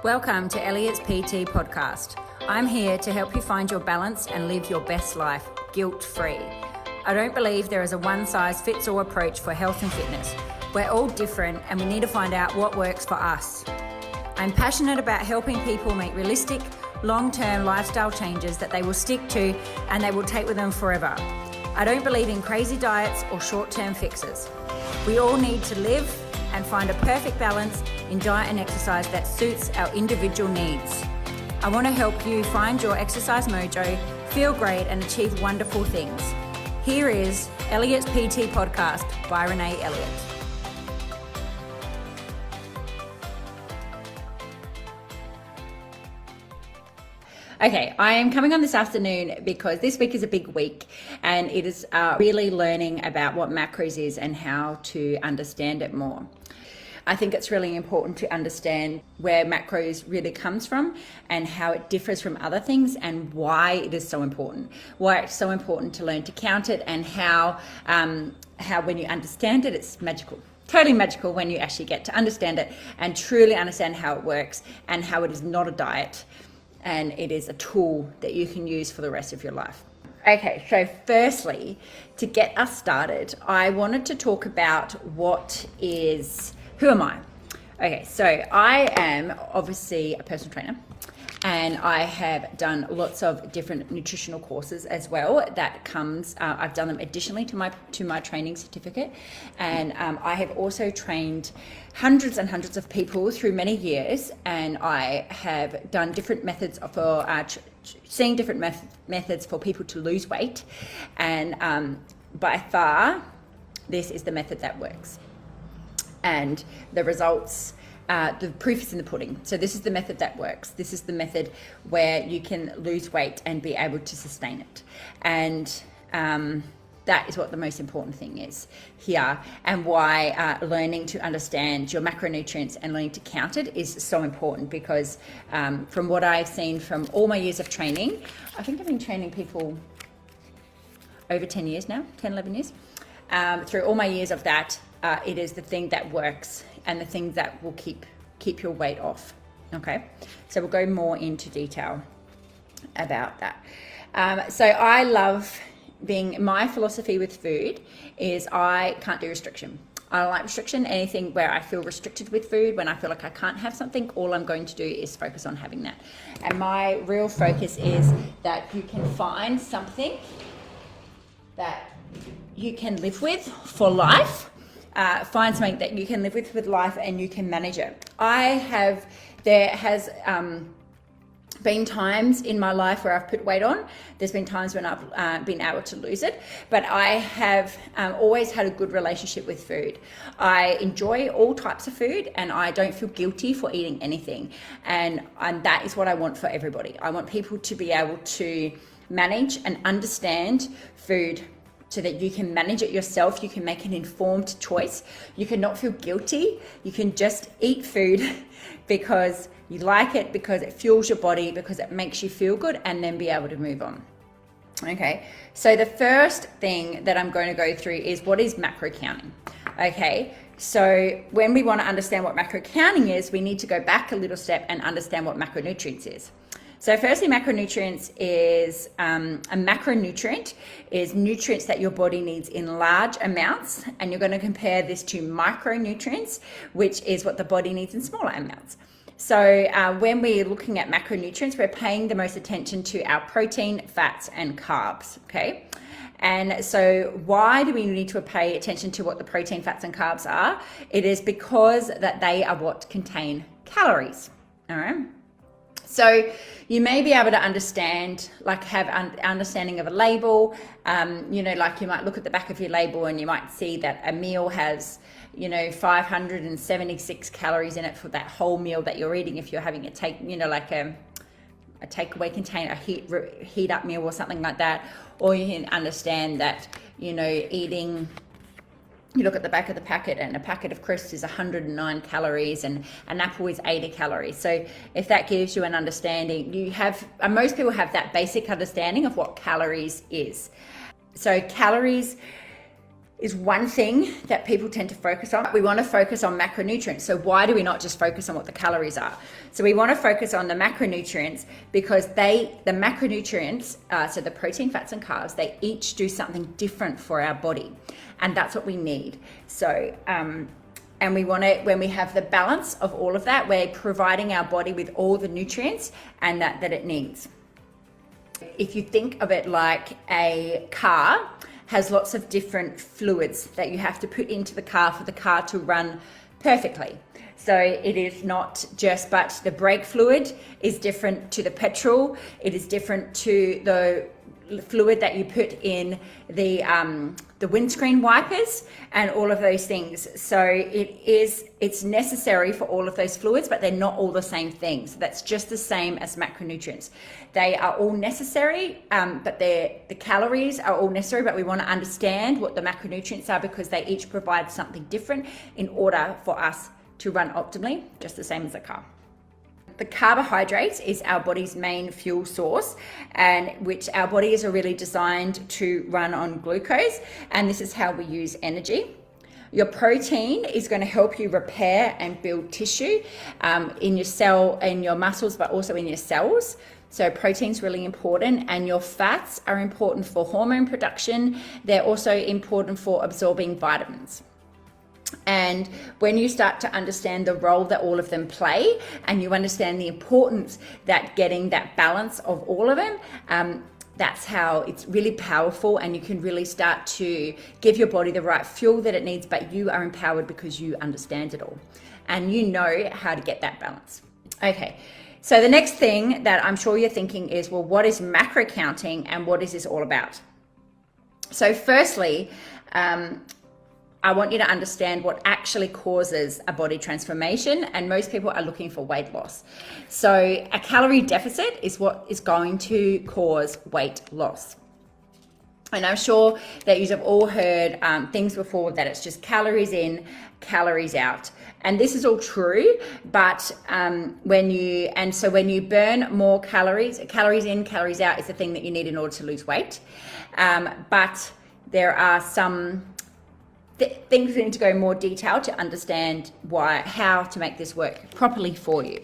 Welcome to Elliott's PT podcast. I'm here to help you find your balance and live your best life guilt-free. I don't believe there is a one-size-fits-all approach for health and fitness. We're all different and we need to find out what works for us. I'm passionate about helping people make realistic, long-term lifestyle changes that they will stick to and they will take with them forever. I don't believe in crazy diets or short-term fixes. We all need to live and find a perfect balance in diet and exercise that suits our individual needs. I want to help you find your exercise mojo, feel great and achieve wonderful things. Here is Elliott's PT podcast by Renae Elliott. Okay, I am coming on this afternoon because this week is a big week and it is really learning about what macros is and how to understand it more. I think it's really important to understand where macros really comes from and how it differs from other things and why it is so important. Why it's so important to learn to count it and how when you understand it, it's magical. Totally magical when you actually get to understand it and truly understand how it works and how it is not a diet and it is a tool that you can use for the rest of your life. Okay, so firstly, to get us started, I wanted to talk about who am I? Okay, so I am obviously a personal trainer and I have done lots of different nutritional courses as well. That comes, I've done them additionally to my training certificate, and I have also trained hundreds and hundreds of people through many years, and I have done different methods for seeing different methods for people to lose weight, and by far, this is the method that works. And the results, the proof is in the pudding. So this is the method that works. This is the method where you can lose weight and be able to sustain it. And that is what the most important thing is here, and why learning to understand your macronutrients and learning to count it is so important, because from what I've seen from all my years of training, I think I've been training people over 10 years now, 10, 11 years. Through all my years of that, it is the thing that works and the thing that will keep your weight off. Okay, so we'll go more into detail about that. So I love my philosophy with food is I can't do restriction. I don't like restriction. Anything where I feel restricted with food, when I feel like I can't have something, all I'm going to do is focus on having that. And my real focus is that you can find something that you can live with for life. Find something that you can live with life and you can manage it. There has been times in my life where I've put weight on. There's been times when I've been able to lose it, but I have always had a good relationship with food. I enjoy all types of food and I don't feel guilty for eating anything. And that is what I want for everybody. I want people to be able to manage and understand food so that you can manage it yourself. You can make an informed choice. You can not feel guilty. You can just eat food because you like it, because it fuels your body, because it makes you feel good, and then be able to move on. Okay, so the first thing that I'm going to go through is what is macro counting. Okay, so when we want to understand what macro counting is, we need to go back a little step and understand what macronutrients is. So firstly, macronutrients is, a macronutrient is nutrients that your body needs in large amounts, and you're going to compare this to micronutrients, which is what the body needs in smaller amounts. So when we're looking at macronutrients, we're paying the most attention to our protein, fats, and carbs, okay? And so why do we need to pay attention to what the protein, fats, and carbs are? It is because that they are what contain calories, all right? So you may be able to understand, like have understanding of a label, like you might look at the back of your label and you might see that a meal has, 576 calories in it for that whole meal that you're eating. If you're having a takeaway container, a heat up meal or something like that, or you can understand that, you look at the back of the packet and a packet of crisps is 109 calories and an apple is 80 calories. So if that gives you an understanding, most people have that basic understanding of what calories is. So calories is one thing that people tend to focus on. We want to focus on macronutrients. So why do we not just focus on what the calories are? So we want to focus on the macronutrients because the macronutrients, so the protein, fats, and carbs, they each do something different for our body. And that's what we need. So, and we want to, when we have the balance of all of that, we're providing our body with all the nutrients and that it needs. If you think of it like a car, has lots of different fluids that you have to put into the car for the car to run perfectly. So it is not just, but the brake fluid is different to the petrol. It is different to the fluid that you put in the windscreen wipers and all of those things. So it's necessary for all of those fluids, but they're not all the same things. So that's just the same as macronutrients. They are all necessary, but the calories are all necessary, but we want to understand what the macronutrients are because they each provide something different in order for us to run optimally, just the same as a car. The carbohydrates is our body's main fuel source, and which our bodies are really designed to run on glucose, and this is how we use energy. Your protein is going to help you repair and build tissue in your muscles, but also in your cells. So protein's really important, and your fats are important for hormone production. They're also important for absorbing vitamins. And when you start to understand the role that all of them play, and you understand the importance that getting that balance of all of them, that's how it's really powerful, and you can really start to give your body the right fuel that it needs, but you are empowered because you understand it all and you know how to get that balance. Okay, so the next thing that I'm sure you're thinking is, well, what is macro counting and what is this all about? So firstly, I want you to understand what actually causes a body transformation, and most people are looking for weight loss. So a calorie deficit is what is going to cause weight loss. And I'm sure that you have all heard things before that it's just calories in, calories out. And this is all true, but when you burn more calories in, calories out is the thing that you need in order to lose weight. But there are some things we need to go in more detail to understand how to make this work properly for you.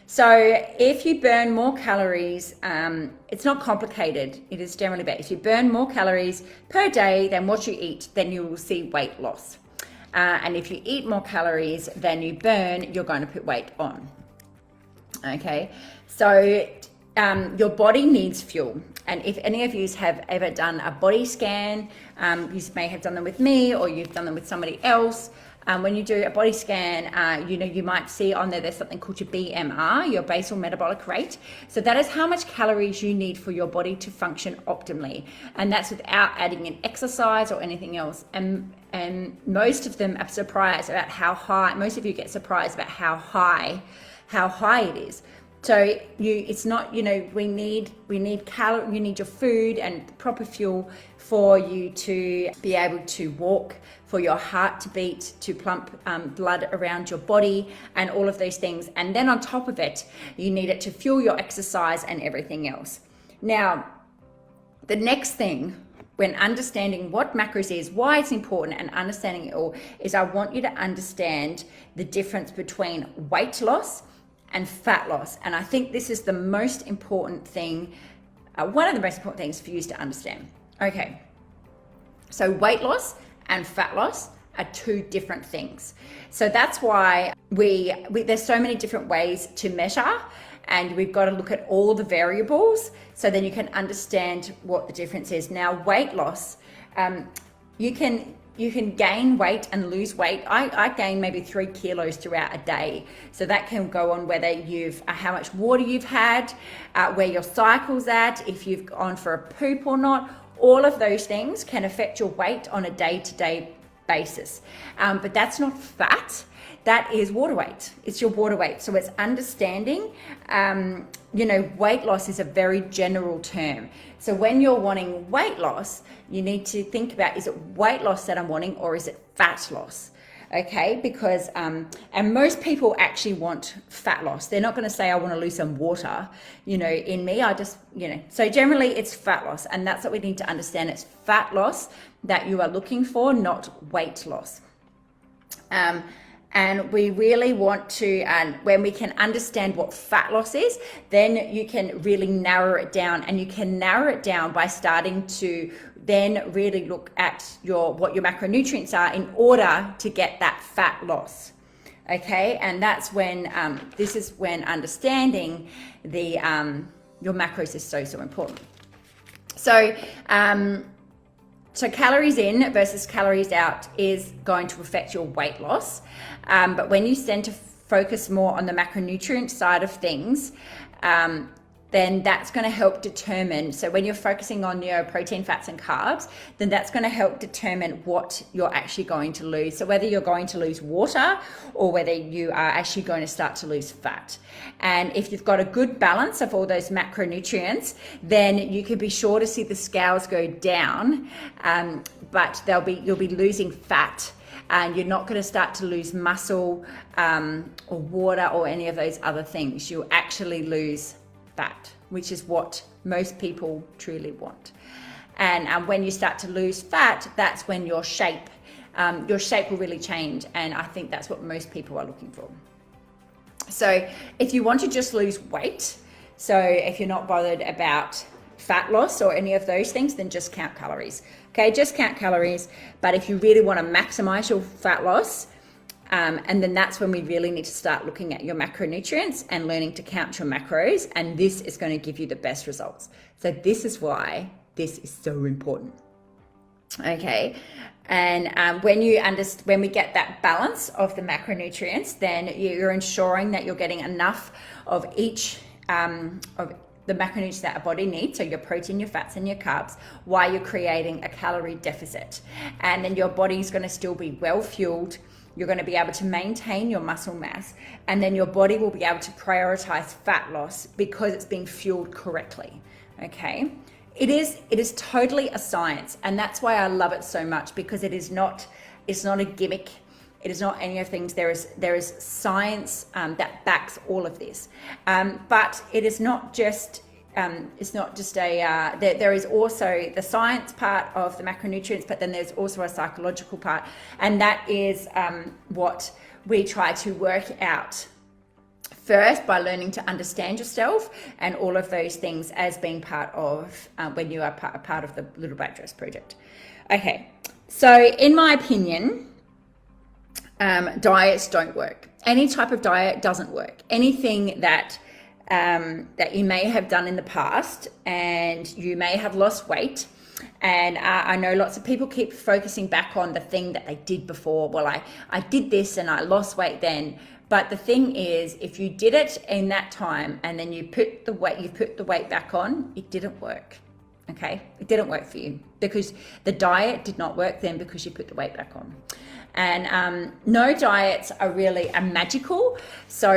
So if you burn more calories, it's not complicated. It is generally better. If you burn more calories per day than what you eat, then you will see weight loss. And if you eat more calories than you burn, you're going to put weight on. Okay, so your body needs fuel. And if any of you have ever done a body scan, you may have done them with me or you've done them with somebody else. When you do a body scan, you might see on there's something called your BMR, your basal metabolic rate. So that is how much calories you need for your body to function optimally. And that's without adding in exercise or anything else. And most of them are surprised about how high, most of you get surprised about how high it is. So it's not, you need your food and proper fuel for you to be able to walk, for your heart to beat, to pump blood around your body and all of those things. And then on top of it, you need it to fuel your exercise and everything else. Now, the next thing when understanding what macros is, why it's important and understanding it all is I want you to understand the difference between weight loss and fat loss. And I think this is the most important thing, one of the most important things for you to understand. Okay, so weight loss and fat loss are two different things. So that's why there's so many different ways to measure, and we've got to look at all the variables so then you can understand what the difference is. Now, weight loss, you can gain weight and lose weight. I gain maybe 3 kilos throughout a day. So that can go on whether how much water you've had, where your cycle's at, if you've gone for a poop or not. All of those things can affect your weight on a day-to-day basis. But that's not fat. That is water weight. It's your water weight. So it's understanding, weight loss is a very general term. So when you're wanting weight loss, you need to think about, is it weight loss that I'm wanting or is it fat loss? Okay, because, and most people actually want fat loss. They're not going to say, I want to lose some water, in me. So generally it's fat loss, and that's what we need to understand. It's fat loss that you are looking for, not weight loss. And we really want to, and when we can understand what fat loss is, then you can really narrow it down, and you can narrow it down by starting to then really look at what your macronutrients are in order to get that fat loss. Okay, and that's when this is when understanding the your macros is so important. So so calories in versus calories out is going to affect your weight loss. But when you tend to focus more on the macronutrient side of things, then that's going to help determine. So when you're focusing on your protein, fats, and carbs, then that's going to help determine what you're actually going to lose. So whether you're going to lose water or whether you are actually going to start to lose fat. And if you've got a good balance of all those macronutrients, then you can be sure to see the scales go down, but you'll be losing fat. And you're not going to start to lose muscle or water or any of those other things. You'll actually lose fat, which is what most people truly want. And when you start to lose fat, that's when your shape will really change. And I think that's what most people are looking for. So if you want to just lose weight, so if you're not bothered about fat loss or any of those things, then just count calories. Okay, just count calories. But if you really want to maximize your fat loss, and then that's when we really need to start looking at your macronutrients and learning to count your macros. And this is going to give you the best results. So this is why this is so important. Okay, and when we get that balance of the macronutrients, then you're ensuring that you're getting enough of each of the macronutrients that our body needs, so your protein, your fats, and your carbs, while you're creating a calorie deficit. And then your body's going to still be well fueled. You're going to be able to maintain your muscle mass, and then your body will be able to prioritize fat loss because it's being fueled correctly. Okay, it is totally a science, and that's why I love it so much, because it's not a gimmick. It is not any of things. There is science that backs all of this, but it is not just. It's not just there is also the science part of the macronutrients, but then there's also a psychological part, and that is what we try to work out first by learning to understand yourself and all of those things as being part of when you are part of the Little Black Dress Project. Okay, so in my opinion, diets don't work. Any type of diet doesn't work. Anything that you may have done in the past, and you may have lost weight. And I know lots of people keep focusing back on the thing that they did before. Well, I did this and I lost weight then. But the thing is, if you did it in that time and then you put the weight back on, it didn't work. Okay, it didn't work for you because the diet did not work then because you put the weight back on. And no diets are really magical. So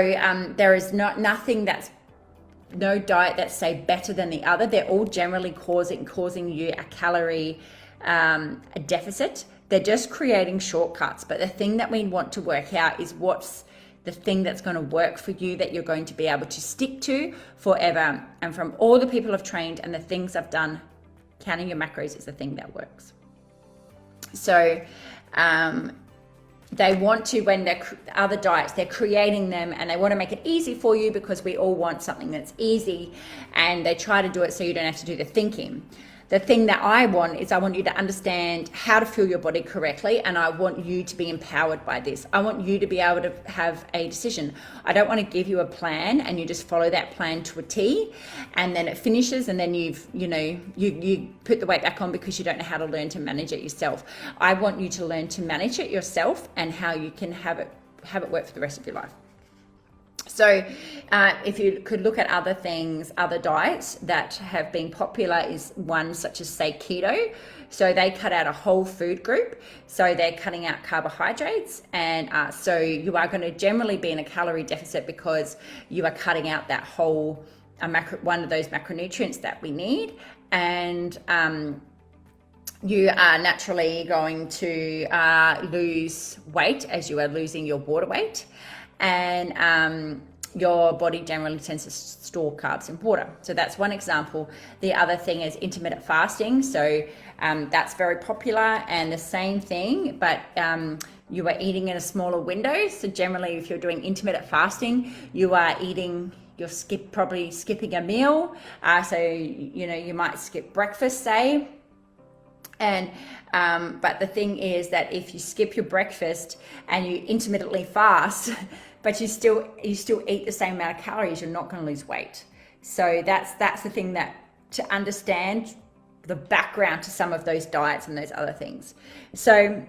there is no diet that's say better than the other. They're all generally causing you a calorie a deficit. They're just creating shortcuts. But the thing that we want to work out is what's the thing that's going to work for you, that you're going to be able to stick to forever. And from all the people I've trained and the things I've done, counting your macros is the thing that works. So they want to, when they're other diets, they're creating them and they want to make it easy for you because we all want something that's easy, and they try to do it so you don't have to do the thinking. The thing that I want is I want you to understand how to fuel your body correctly, and I want you to be empowered by this. I want you to be able to have a decision. I don't want to give you a plan and you just follow that plan to a T, and then it finishes and then you put the weight back on because you don't know how to learn to manage it yourself. I want you to learn to manage it yourself and how you can have it work for the rest of your life. So if you could look at other things, other diets that have been popular is one such as, say, keto. So they cut out a whole food group. So they're cutting out carbohydrates. And so you are going to generally be in a calorie deficit because you are cutting out that whole one of those macronutrients that we need. And you are naturally going to lose weight as you are losing your water weight. And your body generally tends to store carbs in water. So that's one example. The other thing is intermittent fasting. So that's very popular, and the same thing, but you are eating in a smaller window. So generally, if you're doing intermittent fasting, you are eating, you're probably skipping a meal. So, you might skip breakfast, say. And but the thing is that if you skip your breakfast and you intermittently fast, but you still eat the same amount of calories, you're not going to lose weight. So that's the thing, that to understand the background to some of those diets and those other things. So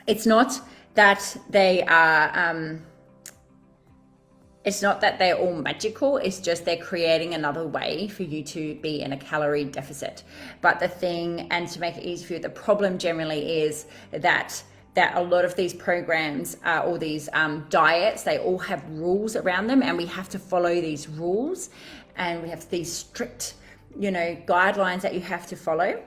it's not that they are it's not that they're all magical, it's just they're creating another way for you to be in a calorie deficit. But the thing, and to make it easy for you, the problem generally is that a lot of these programs or these diets, they all have rules around them, and we have to follow these rules, and we have these strict, guidelines that you have to follow,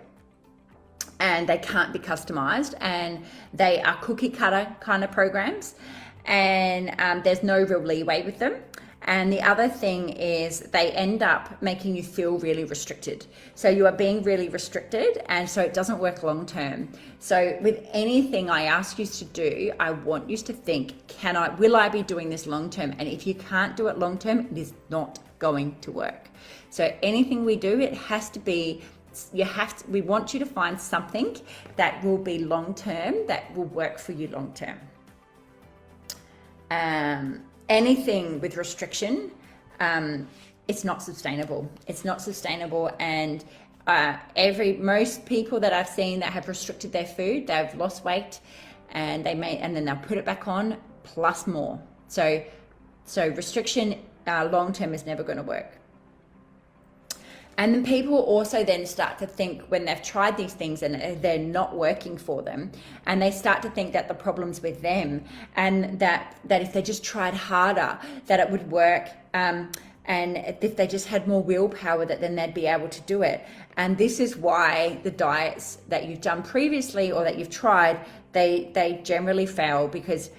and they can't be customized, and they are cookie cutter kind of programs. And there's no real leeway with them. And the other thing is they end up making you feel really restricted. So you are being really restricted, and so it doesn't work long term. So with anything I ask you to do, I want you to think, will I be doing this long term? And if you can't do it long term, it is not going to work. So anything we do, it has to be, we want you to find something that will be long term, that will work for you long term. Anything with restriction, it's not sustainable. It's not sustainable. And most people that I've seen that have restricted their food, they've lost weight, and then they'll put it back on plus more. So restriction long term is never going to work. And then people also then start to think, when they've tried these things and they're not working for them, and they start to think that the problem's with them, and that if they just tried harder, that it would work. And if they just had more willpower, that then they'd be able to do it. And this is why the diets that you've done previously or that you've tried, they generally fail, because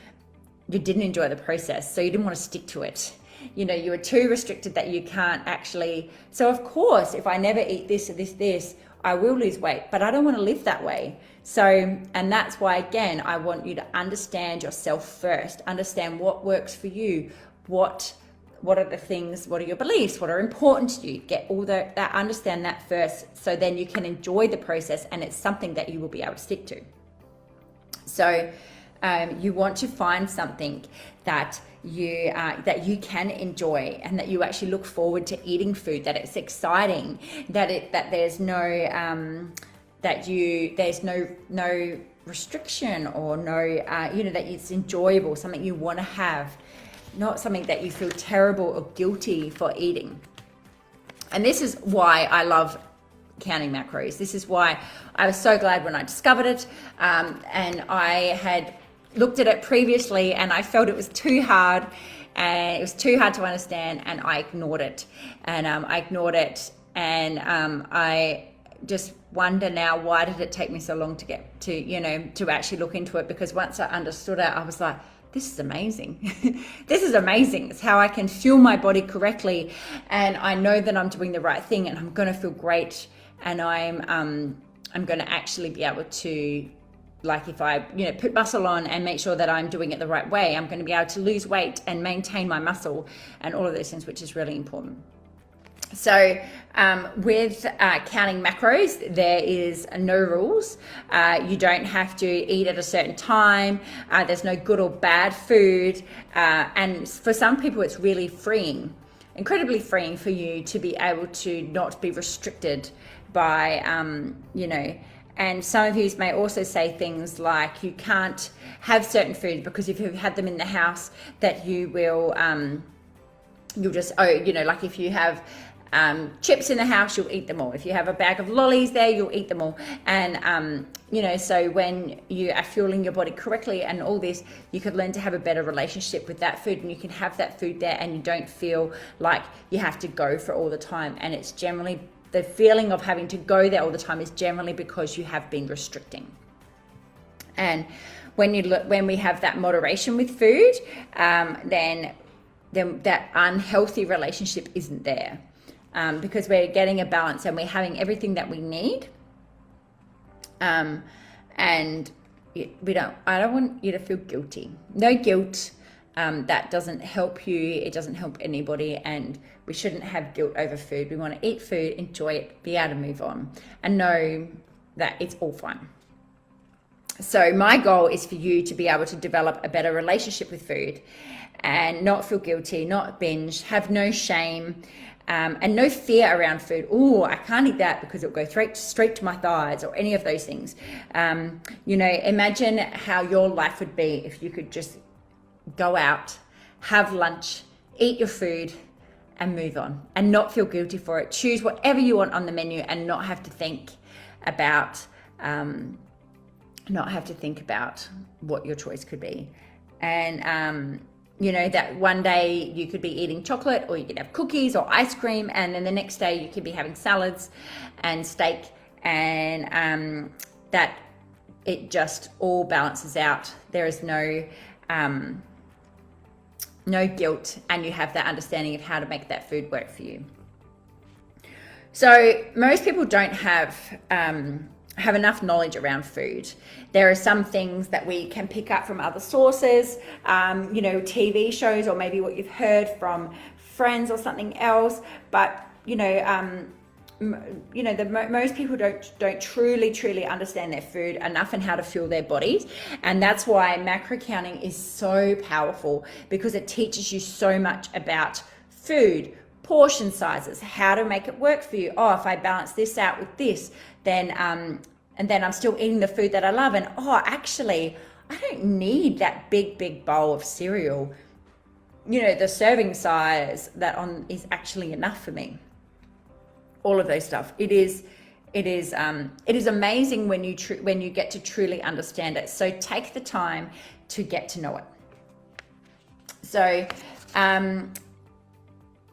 you didn't enjoy the process. So you didn't want to stick to it. You were too restricted that you can't actually. So of course, if I never eat this or this, I will lose weight, but I don't want to live that way. So, and that's why, again, I want you to understand yourself first, understand what works for you, what are the things, what are your beliefs, what are important to you, get all that, understand that first, so then you can enjoy the process, and it's something that you will be able to stick to. So you want to find something that you can enjoy, and that you actually look forward to eating food, that it's exciting, that there's no no restriction, or no that it's enjoyable, something you want to have, not something that you feel terrible or guilty for eating. And this is why I love counting macros. This is why I was so glad when I discovered it, and I had looked at it previously, and I felt it was too hard, and it was too hard to understand, and I ignored it. And I just wonder now, why did it take me so long to get to actually look into it? Because once I understood it, I was like, this is amazing. This is amazing. It's how I can fuel my body correctly, and I know that I'm doing the right thing, and I'm going to feel great, and I'm going to actually be able to, like, if I put muscle on and make sure that I'm doing it the right way, I'm going to be able to lose weight and maintain my muscle and all of those things, which is really important. So with counting macros, there is no rules. You don't have to eat at a certain time. There's no good or bad food. And for some people, it's really freeing, incredibly freeing for you to be able to not be restricted by, And some of you may also say things like, you can't have certain foods because if you've had them in the house, that you will, you'll just, like if you have chips in the house, you'll eat them all. If you have a bag of lollies there, you'll eat them all. And, so when you are fueling your body correctly and all this, you could learn to have a better relationship with that food, and you can have that food there, and you don't feel like you have to go for it all the time. And it's generally, the feeling of having to go there all the time is generally because you have been restricting. And when we have that moderation with food, then then that unhealthy relationship isn't there, because we're getting a balance and we're having everything that we need. And I don't want you to feel guilty. No guilt. That doesn't help you. It doesn't help anybody. And we shouldn't have guilt over food. We want to eat food, enjoy it, be able to move on, and know that it's all fine. So my goal is for you to be able to develop a better relationship with food and not feel guilty, not binge, have no shame, and no fear around food. Oh, I can't eat that because it'll go straight to my thighs, or any of those things. Imagine how your life would be if you could just go out, have lunch, eat your food, and move on, and not feel guilty for it. Choose whatever you want on the menu and not have to think about what your choice could be. And that one day you could be eating chocolate, or you could have cookies or ice cream, and then the next day you could be having salads and steak, and that it just all balances out. There is no guilt, and you have that understanding of how to make that food work for you. So most people don't have enough knowledge around food. There are some things that we can pick up from other sources, TV shows, or maybe what you've heard from friends or something else. But most people don't truly understand their food enough and how to fuel their bodies. And that's why macro counting is so powerful, because it teaches you so much about food, portion sizes, how to make it work for you. Oh, if I balance this out with this, then and then I'm still eating the food that I love. And actually, I don't need that big bowl of cereal. The serving size is actually enough for me. All of those stuff. It is amazing when you get to truly understand it. So take the time to get to know it.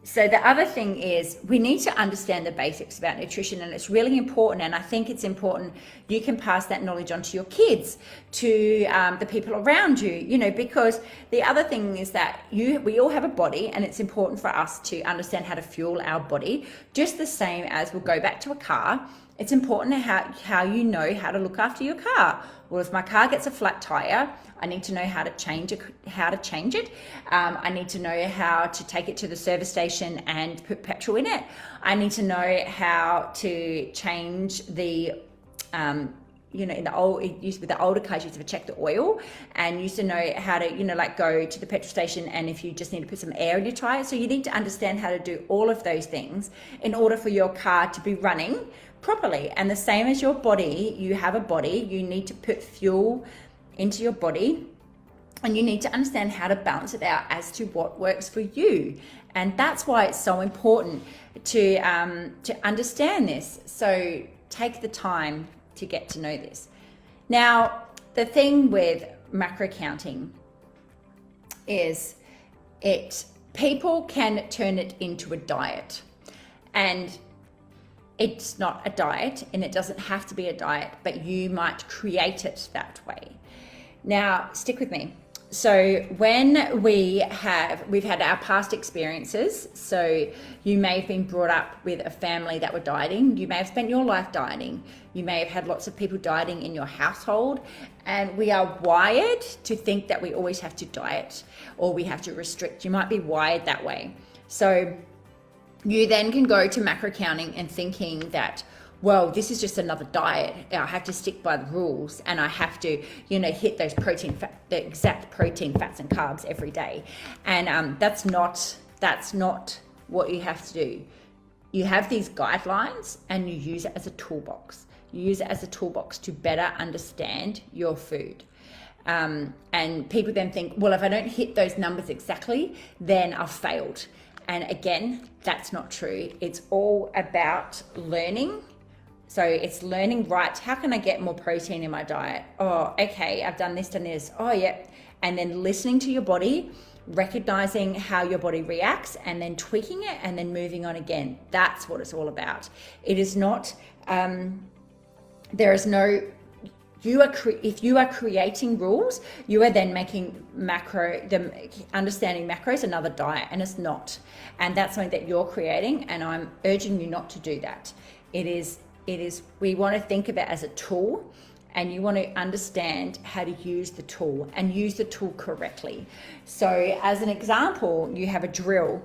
So the other thing is, we need to understand the basics about nutrition, and it's really important. And I think it's important you can pass that knowledge on to your kids, to the people around you, because the other thing is that we all have a body, and it's important for us to understand how to fuel our body, just the same as we'll go back to a car. It's important how you know how to look after your car. Well, if my car gets a flat tire, I need to know how to change it. I need to know how to take it to the service station and put petrol in it. I need to know how to change the it used to be the older cars used to check the oil, and used to know how to go to the petrol station, and if you just need to put some air in your tire. So you need to understand how to do all of those things in order for your car to be running properly. And the same as your body, you have a body, you need to put fuel into your body, and you need to understand how to balance it out as to what works for you. And that's why it's so important to understand this. So take the time to get to know this. Now, the thing with macro counting is people can turn it into a diet, and it's not a diet, and it doesn't have to be a diet, but you might create it that way. Now, stick with me. So when we've had our past experiences, so you may have been brought up with a family that were dieting, you may have spent your life dieting, you may have had lots of people dieting in your household, and we are wired to think that we always have to diet or we have to restrict. You might be wired that way. So you then can go to macro counting and thinking that, well, this is just another diet. I have to stick by the rules, and I have to, hit those the exact protein, fats, and carbs every day. And that's not what you have to do. You have these guidelines, and you use it as a toolbox. You use it as a toolbox to better understand your food. And people then think, well, if I don't hit those numbers exactly, then I've failed. And again, that's not true. It's all about learning. So it's learning, right, how can I get more protein in my diet? Oh, okay, I've done this. Oh, yeah. And then listening to your body, recognizing how your body reacts, and then tweaking it, and then moving on again. That's what it's all about. It is not, there is no if you are creating rules, you are then making understanding macros another diet, and it's not. And that's something that you're creating, and I'm urging you not to do that. It is, we want to think of it as a tool, and you want to understand how to use the tool and use the tool correctly. So as an example, you have a drill,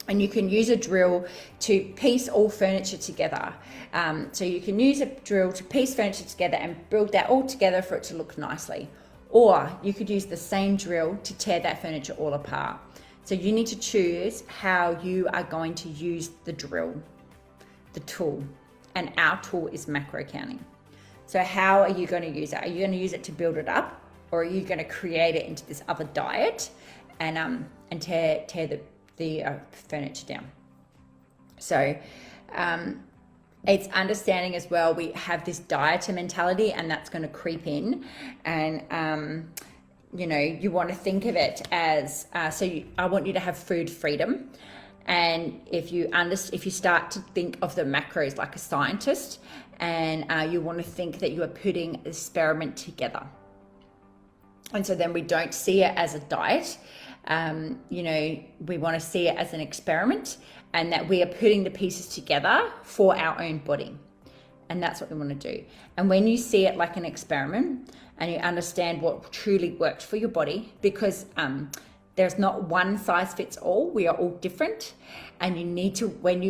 and you can use a drill to piece all furniture together. So you can use a drill to piece furniture together and build that all together for it to look nicely. Or you could use the same drill to tear that furniture all apart. So you need to choose how you are going to use the drill, the tool. And our tool is macro counting. So how are you going to use it? Are you going to use it to build it up, or are you going to create it into this other diet and tear the furniture down? So it's understanding as well, we have this dieter mentality, and that's going to creep in, and you want to think of it as I want you to have food freedom. And if you start to think of the macros like a scientist, and you want to think that you are putting an experiment together, and so then we don't see it as a diet. We want to see it as an experiment, and that we are putting the pieces together for our own body. And that's what we want to do. And when you see it like an experiment, and you understand what truly works for your body, because there's not one size fits all, we are all different. And you need to, when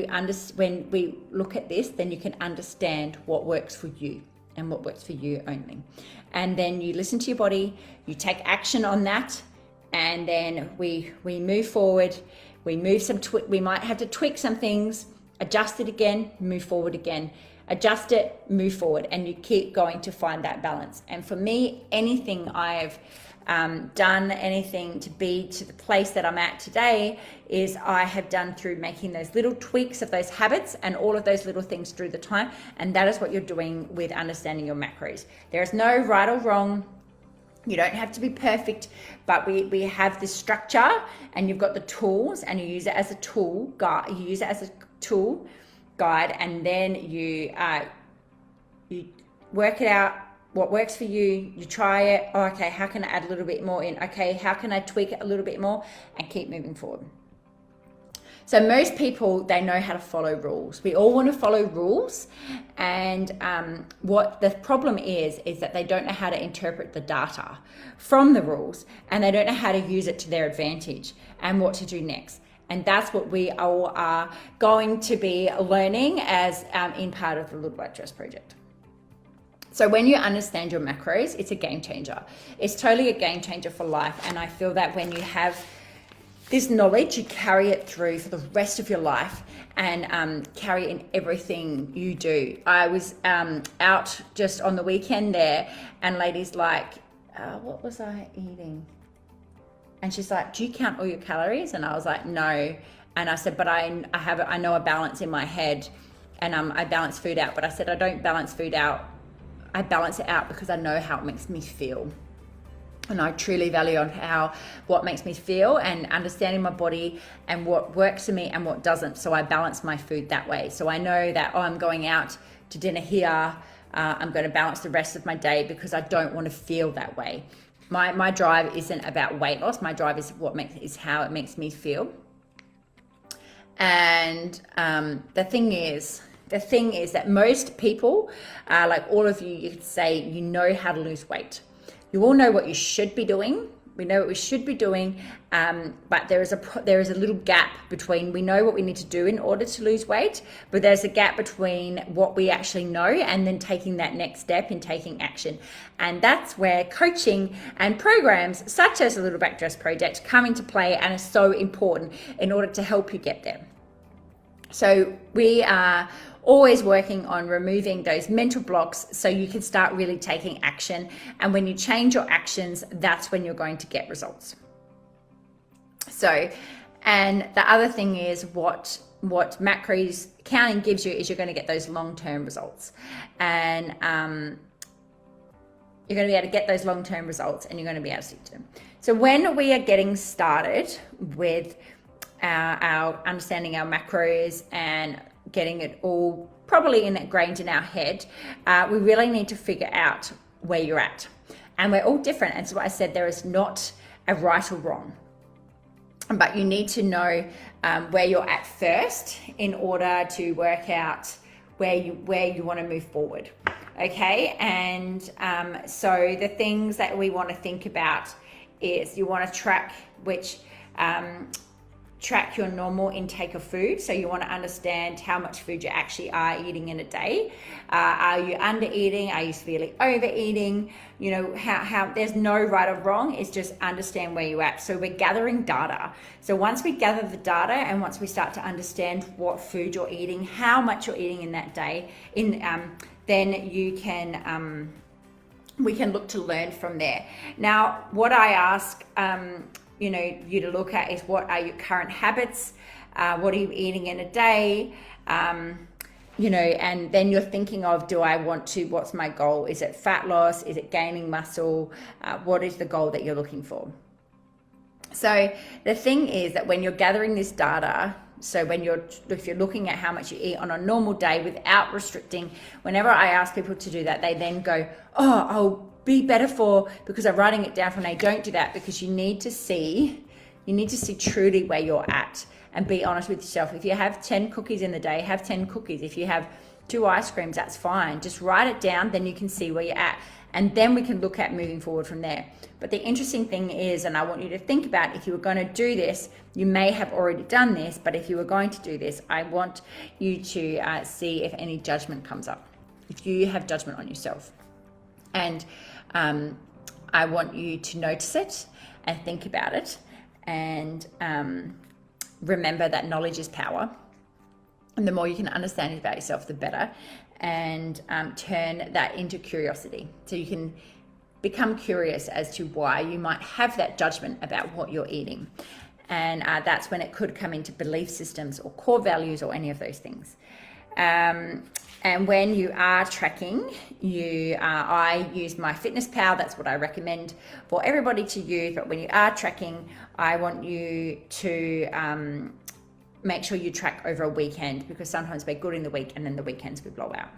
we look at this, then you can understand what works for you and what works for you only. And then you listen to your body, you take action on that, and then we move forward. We might have to tweak some things, adjust it again, move forward again, adjust it, move forward, and you keep going to find that balance. And for me, anything I've done, anything to be to the place that I'm at today, is I have done through making those little tweaks of those habits and all of those little things through the time. And that is what you're doing with understanding your macros. There is no right or wrong. You don't have to be perfect, but we have this structure, and you've got the tools, and you use it as a tool guide. You use it as a tool guide, and then you work it out. What works for you, you try it. Oh, okay, how can I add a little bit more in? Okay, how can I tweak it a little bit more, and keep moving forward? So most people, they know how to follow rules. We all want to follow rules, and what the problem is that they don't know how to interpret the data from the rules, and they don't know how to use it to their advantage and what to do next. And that's what we all are going to be learning as in part of the Little Black Dress Project. So when you understand your macros, it's a game changer. It's totally a game changer for life. And I feel that when you have this knowledge, you carry it through for the rest of your life, and carry it in everything you do. I was out just on the weekend there, and ladies like, what was I eating? And she's like, do you count all your calories? And I was like, no. And I said, but I know a balance in my head, and I balance food out. But I said, I don't balance food out. I balance it out because I know how it makes me feel. And I truly value on what makes me feel, and understanding my body and what works for me and what doesn't. So I balance my food that way. So I know that, I'm going out to dinner here. I'm going to balance the rest of my day because I don't want to feel that way. My drive isn't about weight loss. My drive is how it makes me feel. And the thing is that most people, like all of you, you could say you know how to lose weight. You all know what you should be doing. We know what we should be doing, but there is a little gap between, we know what we need to do in order to lose weight, but there's a gap between what we actually know and then taking that next step in taking action. And that's where coaching and programs such as the Little Black Dress Project come into play, and are so important in order to help you get there. So we are always working on removing those mental blocks so you can start really taking action. And when you change your actions, that's when you're going to get results. So, and the other thing is what macros counting gives you is you're going to get those long-term results. And you're going to be able to get those long-term results, and you're going to be able to stick to them. So when we are getting started with our understanding our macros and getting it all probably ingrained in our head, we really need to figure out where you're at. And we're all different. And so I said there is not a right or wrong. But you need to know where you're at first in order to work out where you want to move forward. Okay, and so the things that we want to think about is you want to track track your normal intake of food. So you want to understand how much food you actually are eating in a day. Are you under eating? Are you severely overeating? You know, how there's no right or wrong. It's just understand where you're at. So we're gathering data. So once we gather the data and once we start to understand what food you're eating, how much you're eating in that day, then you can we can look to learn from there. Now, what I ask you to look at is what are your current habits, what are you eating in a day, and then you're thinking of, what's my goal? Is it fat loss? Is it gaining muscle? What is the goal that you're looking for? So the thing is that when you're gathering this data, so if you're looking at how much you eat on a normal day without restricting, whenever I ask people to do that, they then go, oh, I'll be better because I'm writing it down for me. Don't do that, because you need to see truly where you're at and be honest with yourself. If you have 10 cookies in the day, have 10 cookies. If you have 2 ice creams, that's fine. Just write it down, then you can see where you're at. And then we can look at moving forward from there. But the interesting thing is, and I want you to think about, if you were going to do this, you may have already done this, but if you were going to do this, I want you to see if any judgment comes up, if you have judgment on yourself. And I want you to notice it and think about it, and remember that knowledge is power. And the more you can understand about yourself, the better. And turn that into curiosity. So you can become curious as to why you might have that judgment about what you're eating. And that's when it could come into belief systems or core values or any of those things. And when you are tracking, I use MyFitnessPal. That's what I recommend for everybody to use. But when you are tracking, I want you to make sure you track over a weekend, because sometimes we're good in the week and then the weekends we blow out.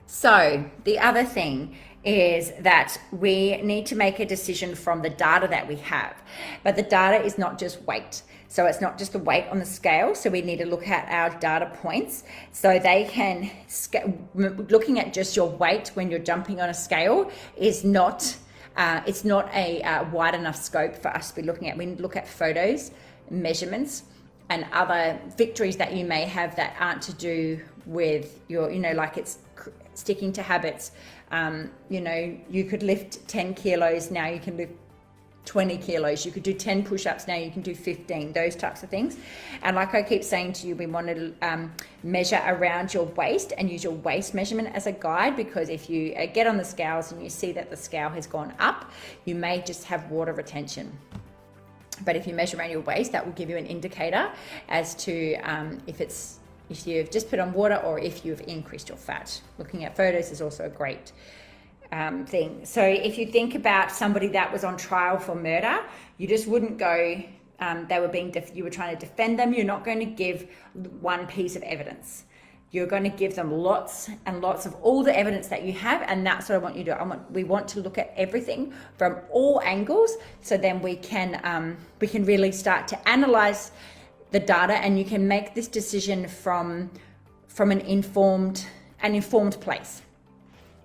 So the other thing is that we need to make a decision from the data that we have. But the data is not just weight. So it's not just the weight on the scale. So we need to look at our data points. So they can, looking at just your weight when you're jumping on a scale is not, it's not a wide enough scope for us to be looking at. We need to look at photos, measurements, and other victories that you may have that aren't to do with your, like it's sticking to habits. You could lift 10 kilos, now you can lift 20 kilos. You could do 10 push-ups, now you can do 15, those types of things. And like I keep saying to you, we want to measure around your waist and use your waist measurement as a guide, because if you get on the scales and you see that the scale has gone up, you may just have water retention. But if you measure around your waist, that will give you an indicator as to if you've just put on water or if you've increased your fat. Looking at photos is also a great thing. So if you think about somebody that was on trial for murder, you just wouldn't go, you were trying to defend them. You're not going to give one piece of evidence. You're going to give them lots and lots of all the evidence that you have, and that's what I want you to do. We want to look at everything from all angles, so then we can really start to analyze the data, and you can make this decision from an informed place.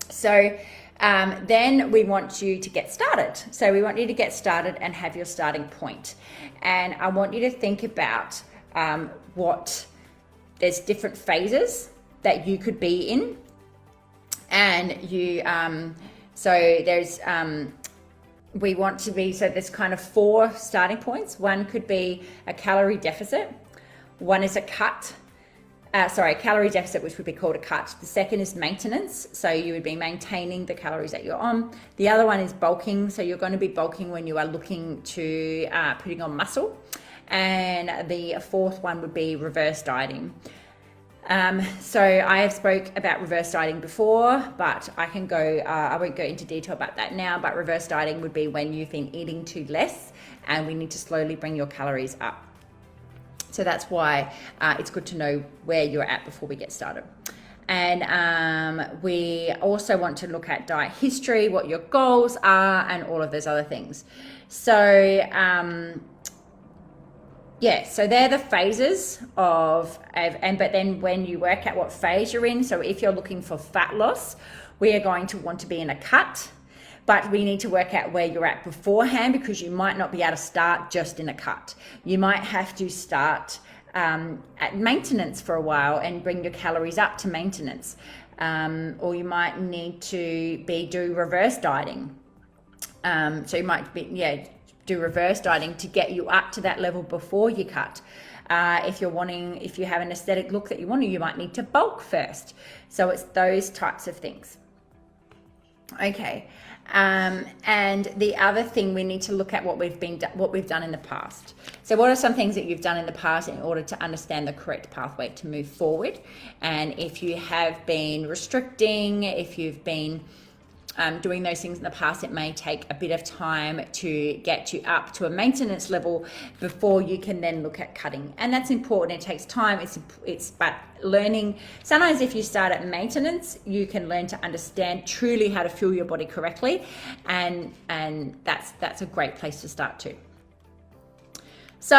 So then we want you to get started. So we want you to get started and have your starting point. And I want you to think about there's different phases that you could be in. And we want to be, so there's kind of 4 starting points. One could be a calorie deficit. One is a calorie deficit, which would be called a cut. The second is maintenance. So you would be maintaining the calories that you're on. The other one is bulking. So you're going to be bulking when you are looking to putting on muscle. And the fourth one would be reverse dieting. So I have spoke about reverse dieting before, but I won't go into detail about that now, but reverse dieting would be when you've been eating too less and we need to slowly bring your calories up. So that's why it's good to know where you're at before we get started. And we also want to look at diet history, what your goals are, and all of those other things. So so they're the phases but then when you work out what phase you're in, so if you're looking for fat loss, we are going to want to be in a cut, but we need to work out where you're at beforehand, because you might not be able to start just in a cut. You might have to start at maintenance for a while and bring your calories up to maintenance, or you might need to do reverse dieting. So you might do reverse dieting to get you up to that level before you cut. If you have an aesthetic look that you want, you might need to bulk first. So it's those types of things. Okay. And the other thing, we need to look at what we've done in the past. So what are some things that you've done in the past in order to understand the correct pathway to move forward? And if you have been restricting, if you've been doing those things in the past, it may take a bit of time to get you up to a maintenance level before you can then look at cutting. And that's important. It takes time. But learning, sometimes if you start at maintenance, you can learn to understand truly how to fuel your body correctly, and that's a great place to start too. So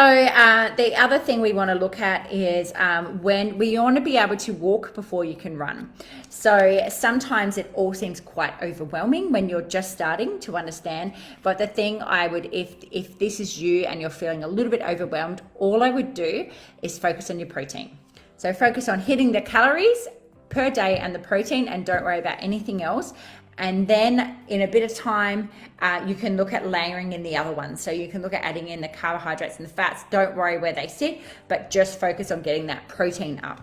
the other thing we want to look at is when we want to be able to walk before you can run. So sometimes it all seems quite overwhelming when you're just starting to understand. But the thing if this is you and you're feeling a little bit overwhelmed, all I would do is focus on your protein. So focus on hitting the calories per day and the protein, and don't worry about anything else. And then in a bit of time, you can look at layering in the other ones. So you can look at adding in the carbohydrates and the fats. Don't worry where they sit, but just focus on getting that protein up.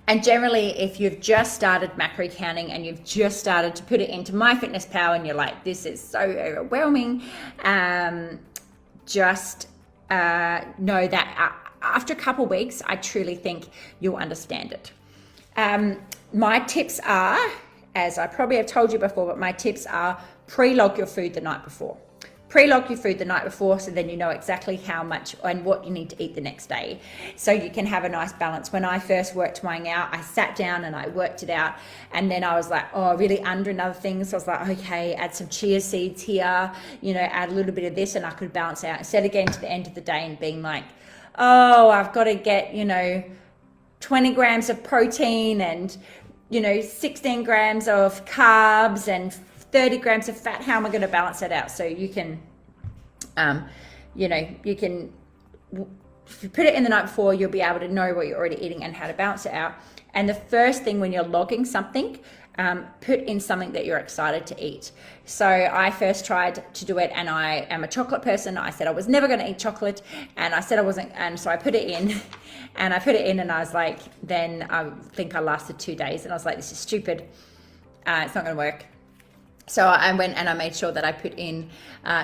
And generally, if you've just started macro counting and you've just started to put it into MyFitnessPal and you're like, this is so overwhelming, just know that after a couple of weeks, I truly think you'll understand it. My tips are, as I probably have told you before, but my tips are pre-log your food the night before. Pre-log your food the night before, so then you know exactly how much and what you need to eat the next day, so you can have a nice balance. When I first worked mine out, I sat down and I worked it out, and then I was like, really under another thing. So I was like, okay, add some chia seeds here, add a little bit of this, and I could balance out, instead of getting to the end of the day and being like, I've got to get 20 grams of protein and 16 grams of carbs and 30 grams of fat. How am I going to balance that out? So you can, if you put it in the night before, you'll be able to know what you're already eating and how to balance it out. And the first thing when you're logging something, put in something that you're excited to eat. So I first tried to do it, and I am a chocolate person. I said I was never going to eat chocolate, and I said I wasn't, and so I put it in, and I was like, then I think I lasted 2 days, and I was like, this is stupid. It's not going to work. So I went and I made sure that I put in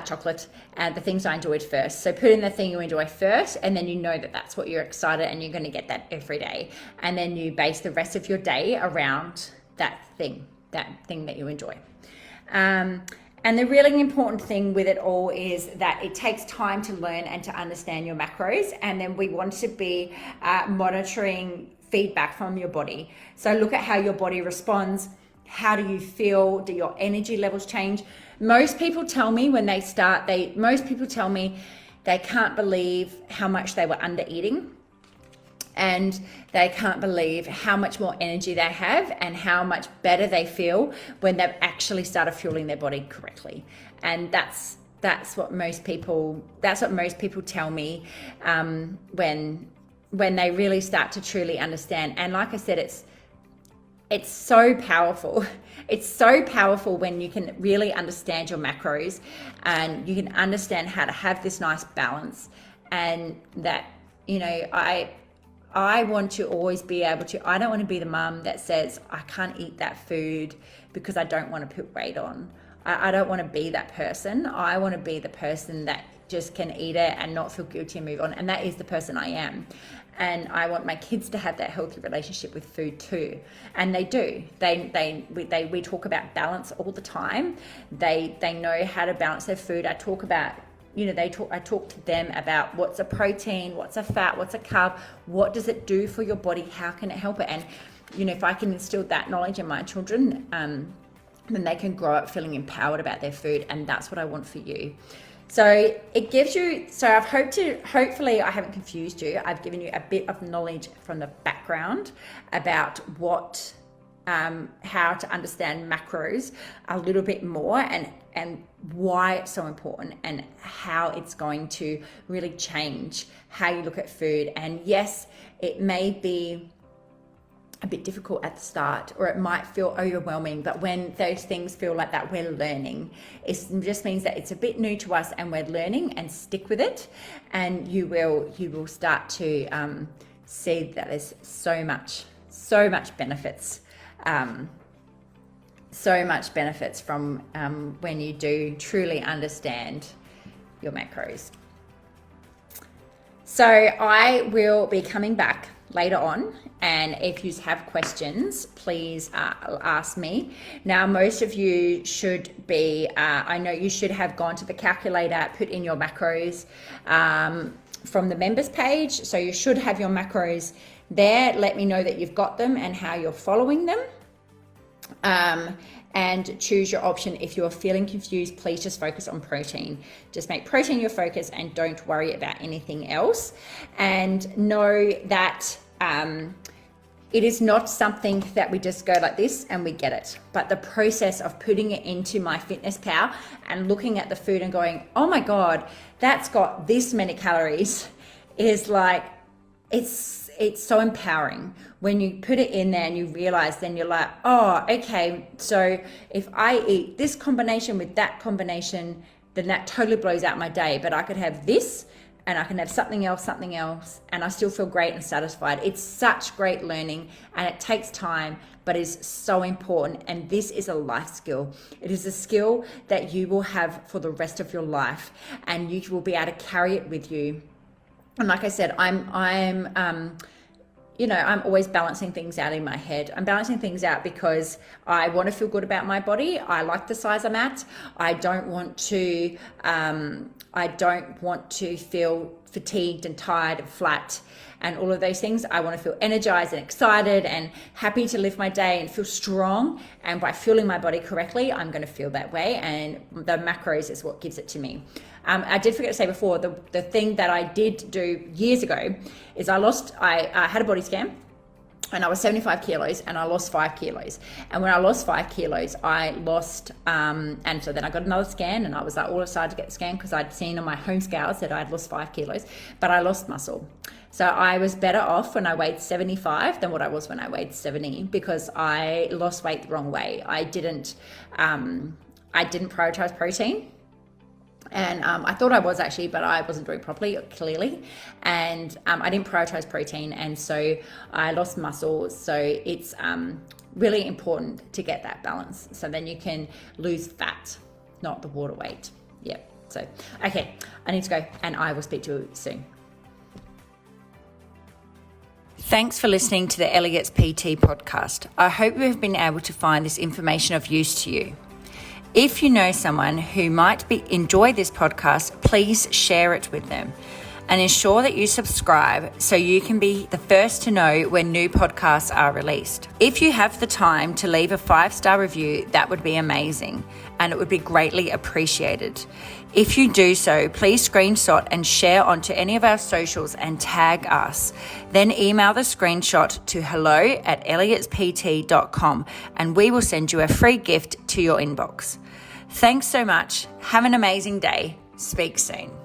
chocolate and the things I enjoyed first. So put in the thing you enjoy first, and then you know that that's what you're excited, and you're going to get that every day. And then you base the rest of your day around that thing that you enjoy. And the really important thing with it all is that it takes time to learn and to understand your macros. And then we want to be monitoring feedback from your body. So look at how your body responds. How do you feel? Do your energy levels change? Most people tell me when they start, they can't believe how much they were under eating. And they can't believe how much more energy they have and how much better they feel when they've actually started fueling their body correctly. And that's what most people tell me when they really start to truly understand. And like I said, it's so powerful. It's so powerful when you can really understand your macros and you can understand how to have this nice balance, and that, I want to always be able to, I don't want to be the mum that says, I can't eat that food because I don't want to put weight on. I don't want to be that person. I want to be the person that just can eat it and not feel guilty and move on. And that is the person I am. And I want my kids to have that healthy relationship with food too. And they do. We talk about balance all the time. They know how to balance their food. I talk about I talk to them about what's a protein, what's a fat, what's a carb, what does it do for your body, how can it help it? And, if I can instill that knowledge in my children, then they can grow up feeling empowered about their food. And that's what I want for you. So it gives you, hopefully I haven't confused you. I've given you a bit of knowledge from the background about how to understand macros a little bit more, and why it's so important, and how it's going to really change how you look at food. And yes, it may be a bit difficult at the start, or it might feel overwhelming, but when those things feel like that, we're learning. It just means that it's a bit new to us and we're learning, and stick with it, and you will start to see that there's so much benefits. So much benefits from when you do truly understand your macros. So I will be coming back later on, and if you have questions, please ask me. Now, most of you should be, I know you should have gone to the calculator, put in your macros from the members page. So you should have your macros there. Let me know that you've got them and how you're following them. And choose your option. If you're feeling confused, please just focus on protein. Just make protein your focus and don't worry about anything else. And know that it is not something that we just go like this and we get it. But the process of putting it into MyFitnessPal and looking at the food and going, oh my God, that's got this many calories, is like, it's so empowering when you put it in there and you realize, then you're like, oh, okay, so if I eat this combination with that combination, then that totally blows out my day. But I could have this, and I can have something else, and I still feel great and satisfied. It's such great learning, and it takes time, but is so important. And this is a life skill. It is a skill that you will have for the rest of your life, and you will be able to carry it with you. And like I said, I'm always balancing things out in my head. I'm balancing things out because I want to feel good about my body. I like the size I'm at. I don't want to feel fatigued and tired and flat and all of those things. I want to feel energized and excited and happy to live my day and feel strong. And by fueling my body correctly, I'm going to feel that way. And the macros is what gives it to me. I did forget to say before, the thing that I did do years ago is I had a body scan, and I was 75 kilos and I lost 5 kilos. And when I lost 5 kilos, I lost, and so then I got another scan, and I was like all excited to get the scan because I'd seen on my home scales that I'd lost 5 kilos, but I lost muscle. So I was better off when I weighed 75 than what I was when I weighed 70, because I lost weight the wrong way. I didn't prioritize protein. And I thought I was actually, but I wasn't doing it properly, clearly. And I didn't prioritize protein, and so I lost muscle. So it's really important to get that balance, so then you can lose fat, not the water weight. Yeah. So, okay, I need to go, and I will speak to you soon. Thanks for listening to the Elliott's PT podcast. I hope you have been able to find this information of use to you. If you know someone who might enjoy this podcast, please share it with them, and ensure that you subscribe so you can be the first to know when new podcasts are released. If you have the time to leave a 5-star review, that would be amazing, and it would be greatly appreciated. If you do so, please screenshot and share onto any of our socials and tag us. Then email the screenshot to hello@elliotspt.com, and we will send you a free gift to your inbox. Thanks so much. Have an amazing day. Speak soon.